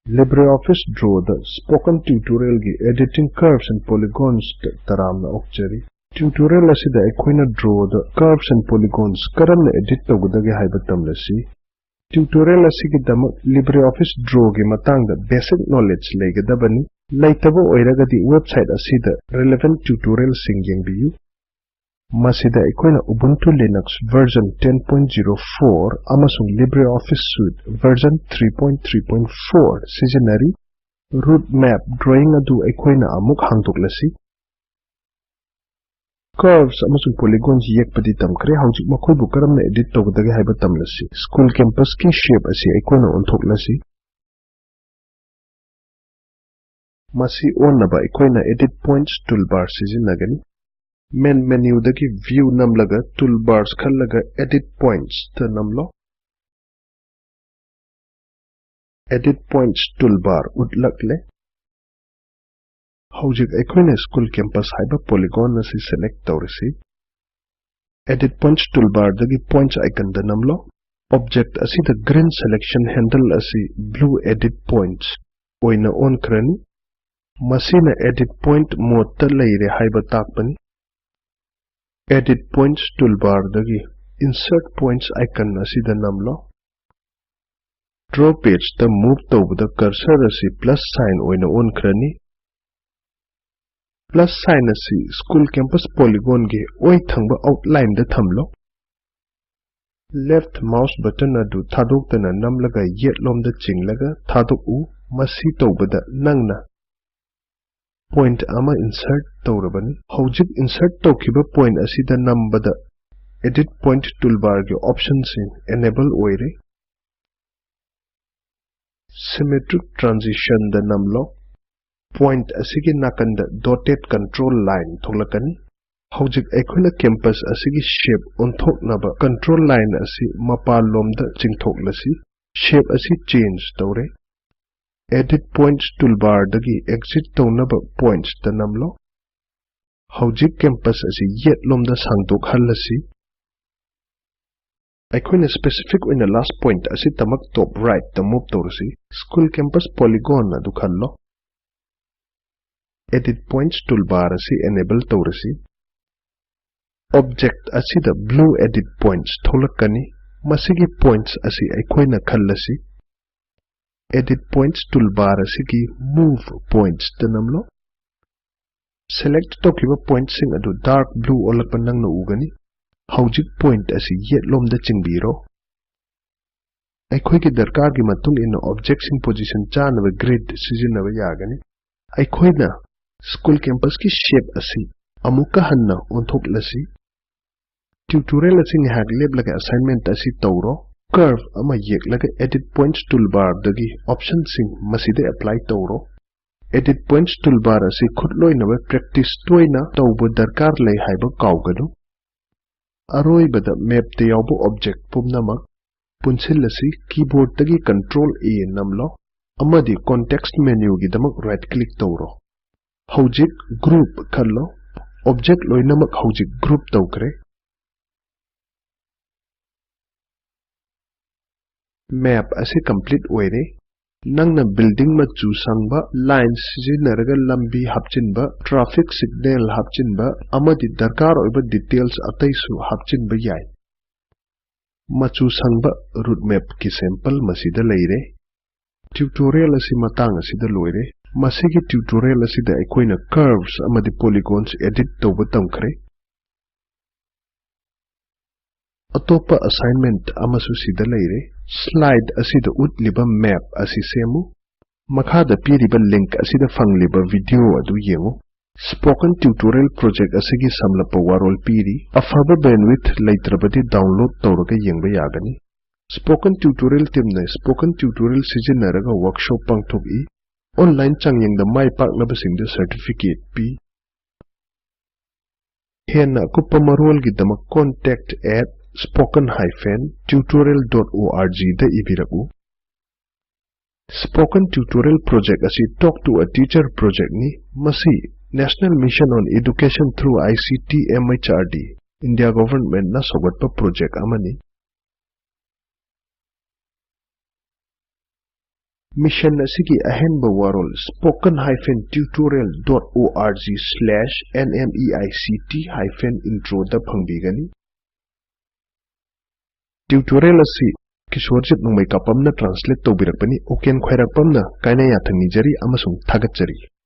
LibreOffice Draw the Spoken Tutorial gi Editing Curves and Polygons taramna okchari. Tutorial asida aikoina draw the curves and polygons karamna edit tawgudage haiba tamlasi. Tutorial asigi damak LibreOffice Draw gi matangda basic knowledge legadabani. Laitabo oiragadi website asida relevant tutorial sing yengbiyu. Masida aikoina Ubuntu Linux version 10.04 amasung LibreOffice Suite version 3.3.4 sizinari. Root map drawing adu aikoina amuk hangdoklasi. Curves amasung polygons yekpadi tamkre haujik makoibu karamna edit tawgudage haiba tamlasi. School campus ki shape asi aikoina onthoklasi. Masi onnaba aikoina edit points toolbar sizinagani. Main menu dagi view namlaga toolbars khallaga edit points ta namlo. Edit points toolbar utlakle. Haujik aikoina school campus haiba polygon asi select tawrisi. Edit points toolbar dagi points icon da namlo. Object asi the green selection handle asi blue edit points oina on krani. Masina edit point mode ta leire haiba takpani. Edit points toolbar dagi insert points icon asida namlo. Draw page ta move tawbada cursor asi plus sign oina on krani. Plus sign asi school campus polygon ge oi thangba outline da thamlo. Left mouse button adu thadoktana namlaga yet lomda chinglaga thadoku masi tawbada nangna point ama insert tawrabani. Haujik insert tawkiba point asida nambada edit point toolbar ge options in enable oire. Symmetric transition da namlo. Point asigi nakanda dotted control line tholakani. Haujik aikoina campus asigi shape onthoknaba control line asi mapal lomda chingthoklasi. Shape asi change tawre. Edit points toolbar dagi exit tawnaba points ta namlo. Haujik campus asi yet lomda sangdok halasi. Aikoina specific oina last point asi tamak top right ta move tawrasi. School campus polygon adu khallo. Edit points toolbar asi enable tawrasi. Object asi the blue edit points tholakani. Masigi points asi aikoina khallasi. Edit points toolbar asigi move points ta namlo. Select tokiba points sing adu dark blue olakpa nangna ugani. Haujik point asi yet lomda chingbiro. Aikoi ki darkar gi matung ina object sing position chanaba grid sizinaba yagani. Aikoi na school campus ki shape asi amuka hanna onthoklasi. Tutorial asi ngahak leblaga assignment asi tawro. Curve ama yeklaga edit points toolbar dagi option sing maside apply tawro. Edit points toolbar asi khutloinaba practice toina tawbo darkar lay haiba kawgadu. Aroibada map te yawbo object pumnamak punsilasi keyboard dagi control A namlo. Amadi context menu gi damak right click tawro. Haujik group khallo. Object loinamak haujik group tawkre. Map asi complete oire. Nangna building machu sangba lines sizinaraga lambi hapchinba traffic signal hapchinba amadi darkar oiba details ataisu hapchinba yai. Machu sangba route map ki sample masida leire. Tutorial asi matang asida loire. Masigi tutorial asida aikoina curves amadi polygons edit tawba tamkre. Atopa assignment amasu sida leire. Slide asida utliba map asi semu. Makhada piriba link asida fangliba video adu yengu. Spoken tutorial project asigi samlapa warol piri. Afaba bandwidth laitrabadi download tawraga yengba yagani. Spoken tutorial team na spoken tutorial sizinaraga workshop pangthoki. Online changyeng da mai paknabasing da certificate pi. Hena kupa marol gidama contact at spoken-tutorial.org da ibiraku. Spoken tutorial project asi talk to a teacher project ni masi National Mission on Education through ICT MHRD India government na sogatpa project amani. Mission असिगी अहेनबा वारोल spoken-tutorial.org/nmeict-intro दा फंगबीगनी tutorial असि किशोरजित नुंगमै कापमना translate तौबिरकपनी Oaken खैरकपमना कायना याथंग निजरी अमसुंग थागतजरी।